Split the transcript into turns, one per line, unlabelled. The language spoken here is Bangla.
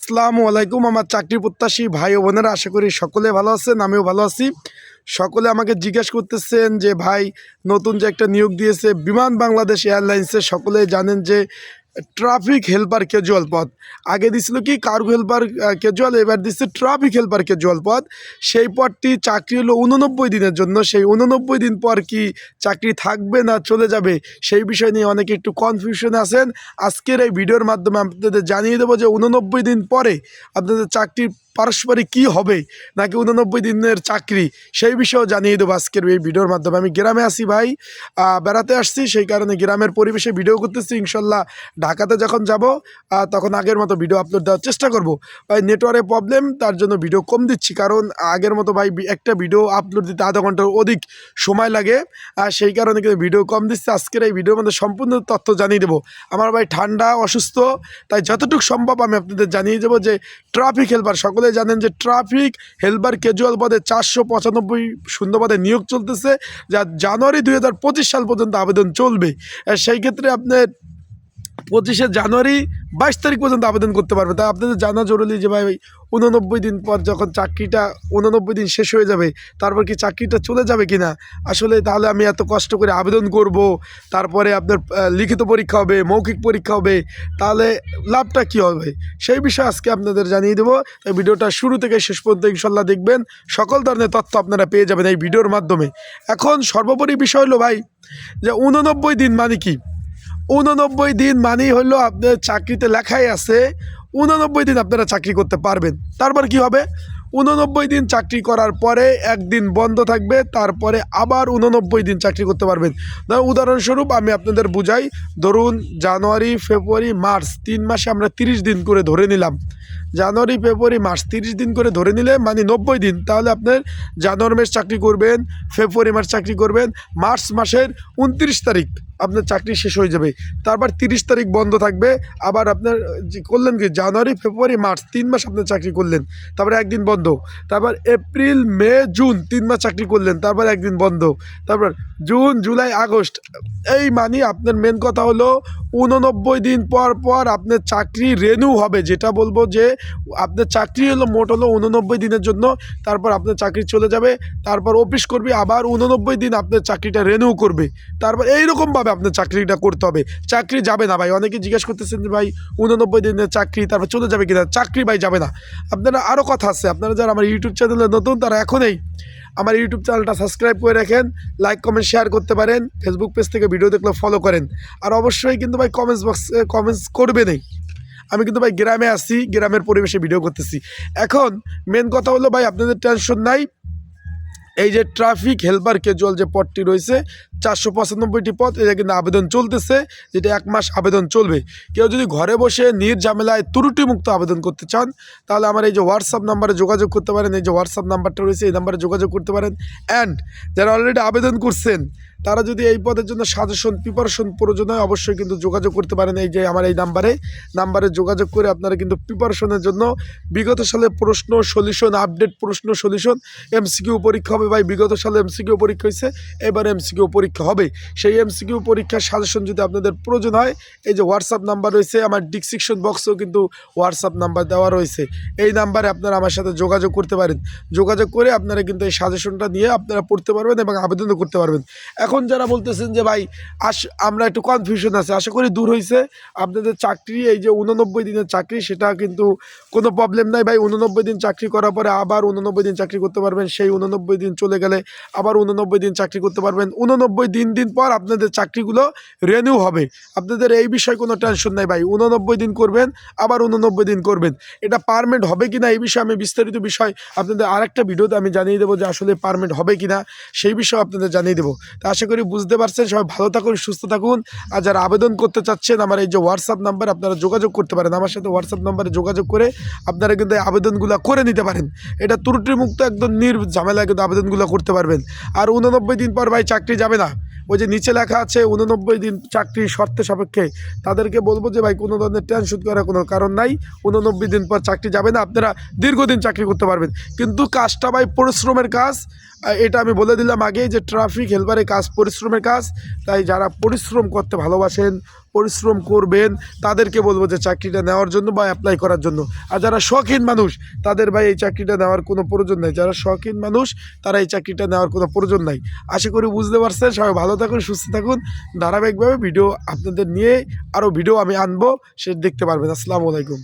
আসসালামু আলাইকুম। আমার চাকরি প্রত্যাশী ভাই ও বোনেরা, আশা করি সকলে ভালো আছেন, আমিও ভালো আছি। সকলে আমাকে জিজ্ঞেস করতেছেন যে ভাই, নতুন যে একটা নিয়োগ দিয়েছে বিমান বাংলাদেশ এয়ারলাইন্সে, সকলে জানেন যে ট্রাফিক হেল্পার ক্যাজুয়াল পদ। আগে দিছিল কি কার্গো হেল্পার ক্যাজুয়াল, এবার দিচ্ছে ট্রাফিক হেল্পার ক্যাজুয়াল পদ। সেই পদটি চাকরি হলো 89 দিনের জন্য। সেই 89 দিন পর কি চাকরি থাকবে না চলে যাবে, সেই বিষয় নিয়ে অনেকে একটু কনফিউশনে আছেন। আজকের এই ভিডিওর মাধ্যমে আপনাদের জানিয়ে দেবো যে 89 দিন পরে আপনাদের চাকরির পারস্পরিক কী হবে, নাকি 89 দিনের চাকরি, সেই বিষয়েও জানিয়ে দেবো আজকের এই ভিডিওর মাধ্যমে। আমি গ্রামে আসি ভাই, বেড়াতে আসছি, সেই কারণে গ্রামের পরিবেশে ভিডিও করতেছি। ইনশাল্লাহ ঢাকাতে যখন যাব তখন আগের মতো ভিডিও আপলোড দেওয়ার চেষ্টা করব। ভাই নেটওয়ার্কের প্রবলেম, তার জন্য ভিডিও কম দিচ্ছি, কারণ আগের মতো ভাই একটা ভিডিও আপলোড দিতে আধা ঘন্টার অধিক সময় লাগে, সেই কারণে কিন্তু ভিডিও কম দিচ্ছে। আজকের এই ভিডিওর মধ্যে সম্পূর্ণ তথ্য জানিয়ে দেবো। আমার ভাই ঠান্ডা অসুস্থ, তাই যতটুকু সম্ভব আমি আপনাদের জানিয়ে দেবো যে ট্রাফিক হেল্পার, সকলে জানেন যে ট্রাফিক হেল্পার ক্যাজুয়াল পদে 495 শূন্যপদে নিয়োগ চলতেছে, যা জানুয়ারি 2025 সাল পর্যন্ত আবেদন চলবে। সেই ক্ষেত্রে আপনার 25শে জানুয়ারি 22 তারিখ পর্যন্ত আবেদন করতে পারবে। তাই আপনাদের জানা জরুরি যে ভাই 89 দিন পর যখন চাকরিটা 89 দিন শেষ হয়ে যাবে, তারপর কি চাকরিটা চলে যাবে কিনা, আসলে তাহলে আমি এত কষ্ট করে আবেদন করব, তারপরে আপনার লিখিত পরীক্ষা হবে, মৌখিক পরীক্ষা হবে, তাহলে লাভটা কি হবে, সেই বিষয়ে আজকে আপনাদের জানিয়ে দেবো। এই ভিডিওটা শুরু থেকে শেষ পর্যন্ত ইনশাল্লাহ দেখবেন, সকল ধরনের তথ্য আপনারা পেয়ে যাবেন এই ভিডিওর মাধ্যমে। এখন সর্বোপরি বিষয় হলো ভাই যে 89 দিন মানে কি। 89 দিন মানেই হলো আপনার চাকরিতে লেখাই আছে 89 দিন আপনারা চাকরি করতে পারবেন। তারপর কি হবে, 89 দিন চাকরি করার পরে একদিন বন্ধ থাকবে, তারপরে আবার 89 দিন চাকরি করতে পারবেন। উদাহরণস্বরূপ আমি আপনাদের বুঝাই, ধরুন জানুয়ারি ফেব্রুয়ারি মার্চ 3 মাসে আমরা 30 দিন করে ধরে নিলাম। জানুয়ারি ফেব্রুয়ারি মার্চ 30 দিন করে ধরে নিলে মানে 90 দিন। তাহলে আপনার জানুয়ারি মাস চাকরি করবেন, ফেব্রুয়ারি মাস চাকরি করবেন, মার্চ মাসের 29 তারিখ আপনার চাকরি শেষ হয়ে যাবে, তারপর 30 তারিখ বন্ধ থাকবে। আবার আপনার করলেন কি জানুয়ারি ফেব্রুয়ারি মার্চ 3 মাস আপনার চাকরি করলেন, তারপরে একদিন বন্ধ, তারপর এপ্রিল মে জুন 3 মাস চাকরি করলেন, তারপর একদিন বন্ধ, তারপর জুন জুলাই আগস্ট। এই মানে আপনার মেন কথা হলো 89 দিন পর পর আপনার চাকরি রেনিউ হবে। যেটা বলবো যে আপনার চাকরি হলো মোট হলো 89 দিনের জন্য, তারপর আপনার চাকরি চলে যাবে, তারপর অফিস করবে, আবার 89 দিন আপনার চাকরিটা রেনিউ করবে, তারপর এইরকমভাবে আপনার চাকরিটা করতে হবে। চাকরি যাবে না ভাই। অনেকে জিজ্ঞেস করতেছেন যে ভাই 89 দিনের চাকরি তারপর চলে যাবে কিনা, চাকরি ভাই যাবে না। আপনারা আরও কথা আছে, আপনারা যারা আমার ইউটিউব চ্যানেলে নতুন তারা এখনই আমার ইউটিউব চ্যানেলটা সাবস্ক্রাইব করে রাখেন, লাইক কমেন্ট শেয়ার করতে পারেন, ফেসবুক পেজ থেকে ভিডিও দেখলে ফলো করেন, আর অবশ্যই কিন্তু ভাই কমেন্টস বক্সে কমেন্টস করবেনই। আমি কিন্তু ভাই গ্রামে আসি, গ্রামের পরিবেশে ভিডিও করতেছি। এখন মেন কথা হলো ভাই আপনাদের টেনশন নাই, এই যে ট্রাফিক হেল্পার ক্যাজুয়াল যে পদটি রয়েছে 495টি পদ, এটা কিন্তু আবেদন চলতেছে, যেটা 1 মাস আবেদন চলবে। কেউ যদি ঘরে বসে নির্ঝামেলায় ত্রুটিমুক্ত আবেদন করতে চান, তাহলে আমার এই যে হোয়াটসঅ্যাপ নাম্বারে যোগাযোগ করতে পারেন। এই যে হোয়াটসঅ্যাপ নাম্বারটা রয়েছে, এই নাম্বারে যোগাযোগ করতে পারেন। অ্যান্ড যারা অলরেডি আবেদন করছেন, তারা যদি এই পদের জন্য সাজেশন প্রিপারেশন প্রয়োজন হয়, অবশ্যই কিন্তু যোগাযোগ করতে পারেন। এই যে আমার এই নাম্বারে যোগাযোগ করে আপনারা কিন্তু প্রিপারেশনের জন্য বিগত সালে প্রশ্ন সলিউশন, আপডেট প্রশ্ন সলিউশন, এমসিকিউ পরীক্ষা হবে ভাই। বিগত সালে এমসিকিউ পরীক্ষা হয়েছে, এবার এমসিকিউ পরীক্ষা হবে। সেই এমসিকিউ পরীক্ষার সাজেশন যদি আপনাদের প্রয়োজন হয়, এই যে হোয়াটসঅ্যাপ নাম্বার রয়েছে, আমার ডিসক্রিপশন বক্সেও কিন্তু হোয়াটসঅ্যাপ নাম্বার দেওয়া রয়েছে। এই নাম্বারে আপনারা আমার সাথে যোগাযোগ করতে পারেন। যোগাযোগ করে আপনারা কিন্তু এই সাজেশনটা নিয়ে আপনারা পড়তে পারবেন এবং আবেদনও করতে পারবেন। এখন যারা বলতেছেন যে ভাই আমরা একটু কনফিউশন আছে, আশা করি দূর হয়েছে। আপনাদের চাকরি এই যে 89 দিনের চাকরি, সেটা কিন্তু কোনো প্রবলেম নাই ভাই। 89 দিন চাকরি করার পরে আবার 89 দিন চাকরি করতে পারবেন। সেই 89 দিন চলে গেলে আবার 89 দিন চাকরি করতে পারবেন। 89 দিন পর আপনাদের চাকরিগুলো রিনিউ হবে। আপনাদের এই বিষয়ে কোনো টেনশন নাই ভাই। 89 দিন করবেন, আবার 89 দিন করবেন। এটা পারমানেন্ট হবে কিনা এই বিষয়ে আমি বিস্তারিত বিষয় আপনাদের আরেকটা ভিডিওতে আমি জানিয়ে দেবো যে আসলে পারমানেন্ট হবে কিনা, সেই বিষয়ে আপনাদের জানিয়ে দেবো। তা আশা করি বুঝতে পারছেন। সবাই ভালো থাকুন, সুস্থ থাকুন। আর যারা আবেদন করতে চাচ্ছেন, আমার এই যে হোয়াটসঅ্যাপ নাম্বার আপনারা যোগাযোগ করতে পারেন। আমার সাথে হোয়াটসঅ্যাপ নাম্বারে যোগাযোগ করে আপনারা কিন্তু এই আবেদনগুলো করে নিতে পারেন। এটা ত্রুটিমুক্ত একদম নির্ঝামেলায় কিন্তু আবেদনগুলো করতে পারবেন। আর 89 দিন পর ভাই চাকরি যাবে না ওই যে নিচে লেখা আছে 89 দিন চাকরির শর্তে সাপেক্ষে, তাদেরকে বলবো যে ভাই কোনো ধরনের টেনশন করার কোনো কারণ নাই। 89 দিন পর চাকরি যাবে না, আপনারা দীর্ঘদিন চাকরি করতে পারবেন। কিন্তু কাজটা ভাই পরিশ্রমের কাজ, এটা আমি বলে দিলাম আগেই যে ট্রাফিক হেল্পারের কাজ পরিশ্রমের কাজ। তাই যারা পরিশ্রম করতে ভালোবাসেন, পরিশ্রম করবেন, তাদেরকে বলবো যে চাকরিটা নেওয়ার জন্য বা অ্যাপ্লাই করার জন্য। আর যারা শৌখিন মানুষ, তাদের ভাই এই চাকরিটা নেওয়ার কোনো প্রয়োজন নাই। যারা শৌখিন মানুষ, তারা এই চাকরিটা নেওয়ার কোনো প্রয়োজন নাই। আশা করি বুঝতে পারছেন। সবাই ভালো থাকুন, সুস্থ থাকুন। ধারাবাহিকভাবে ভিডিও আপনাদের নিয়ে আরও ভিডিও আমি আনবো, সে দেখতে পারবেন। আসসালামু আলাইকুম।